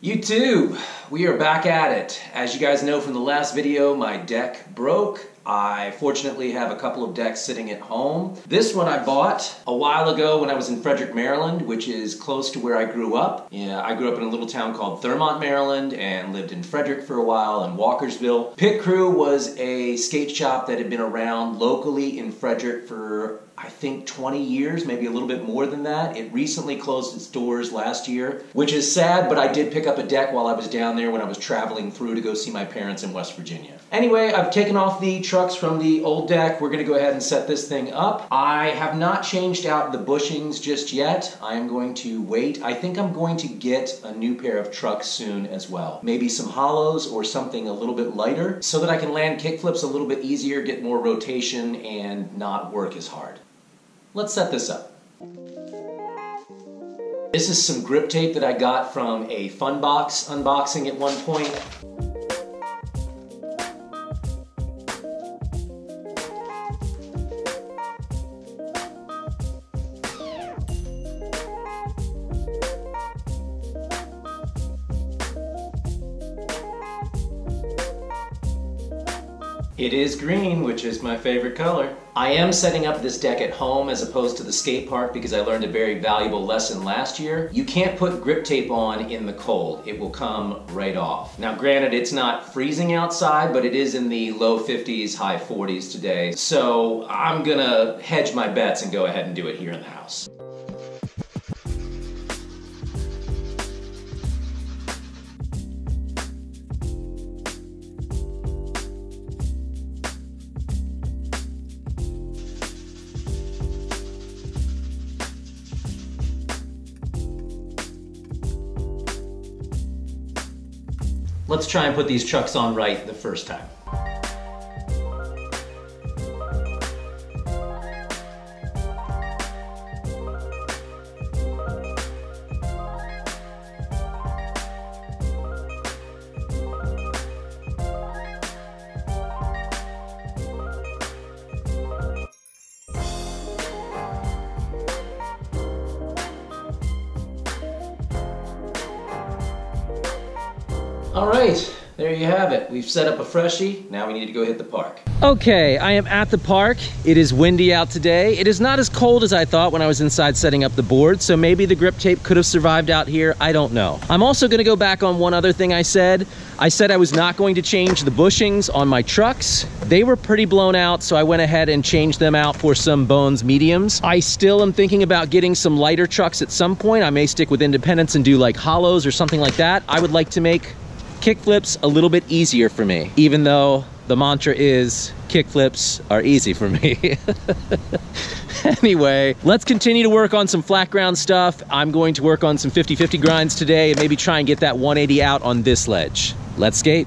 YouTube, we are back at it. As you guys know from the last video, my deck broke. I fortunately have a couple of decks sitting at home. This one I bought a while ago when I was in Frederick, Maryland, which is close to where I grew up. Yeah, I grew up in a little town called Thurmont, Maryland, and lived in Frederick for a while and Walkersville. Pit Crew was a skate shop that had been around locally in Frederick for I think 20 years, maybe a little bit more than that. It recently closed its doors last year, which is sad, but I did pick up a deck while I was down there when I was traveling through to go see my parents in West Virginia. Anyway, I've taken off the trucks from the old deck. We're gonna go ahead and set this thing up. I have not changed out the bushings just yet. I am going to wait. I think I'm going to get a new pair of trucks soon as well. Maybe some hollows or something a little bit lighter so that I can land kickflips a little bit easier, get more rotation, and not work as hard. Let's set this up. This is some grip tape that I got from a Fun Box unboxing at one point. It is green, which is my favorite color. I am setting up this deck at home as opposed to the skate park because I learned a very valuable lesson last year. You can't put grip tape on in the cold. It will come right off. Now granted, it's not freezing outside, but it is in the low 50s, high 40s today. So I'm gonna hedge my bets and go ahead and do it here in the house. Let's try and put these trucks on right the first time. All right, there you have it. We've set up a freshie. Now we need to go hit the park. Okay, I am at the park. It is windy out today. It is not as cold as I thought when I was inside setting up the board, so maybe the grip tape could have survived out here. I don't know. I'm also gonna go back on one other thing I said. I said I was not going to change the bushings on my trucks. They were pretty blown out, so I went ahead and changed them out for some Bones mediums. I still am thinking about getting some lighter trucks at some point. I may stick with Independence and do like hollows or something like that. I would like to make kickflips a little bit easier for me, even though the mantra is kickflips are easy for me. Anyway, let's continue to work on some flat ground stuff. I'm going to work on some 50-50 grinds today and maybe try and get that 180 out on this ledge. Let's skate.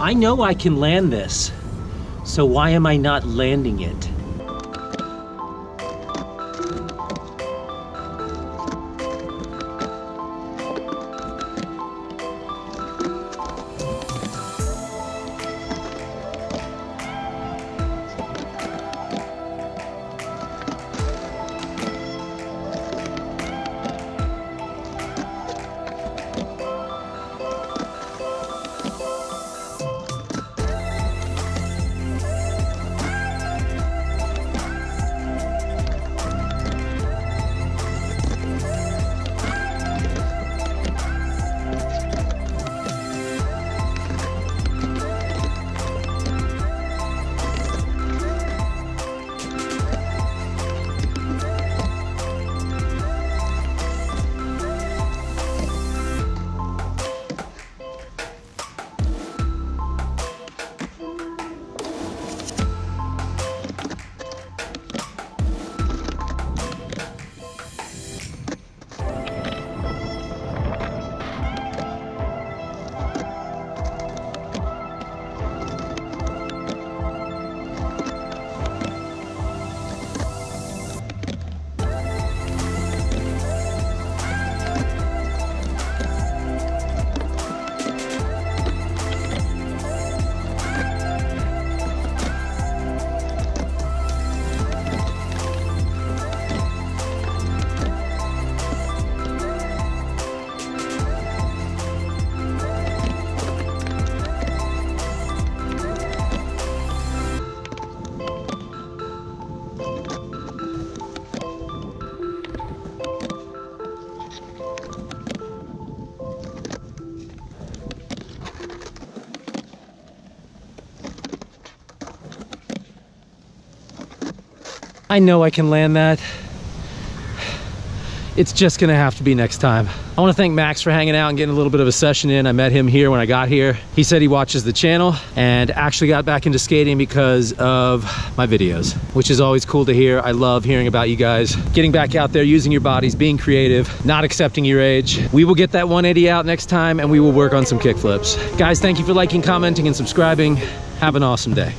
I know I can land this, so why am I not landing it? I know I can land that. It's just gonna have to be next time. I wanna thank Max for hanging out and getting a little bit of a session in. I met him here when I got here. He said he watches the channel and actually got back into skating because of my videos, which is always cool to hear. I love hearing about you guys getting back out there, using your bodies, being creative, not accepting your age. We will get that 180 out next time and we will work on some kick flips. Guys, thank you for liking, commenting, and subscribing. Have an awesome day.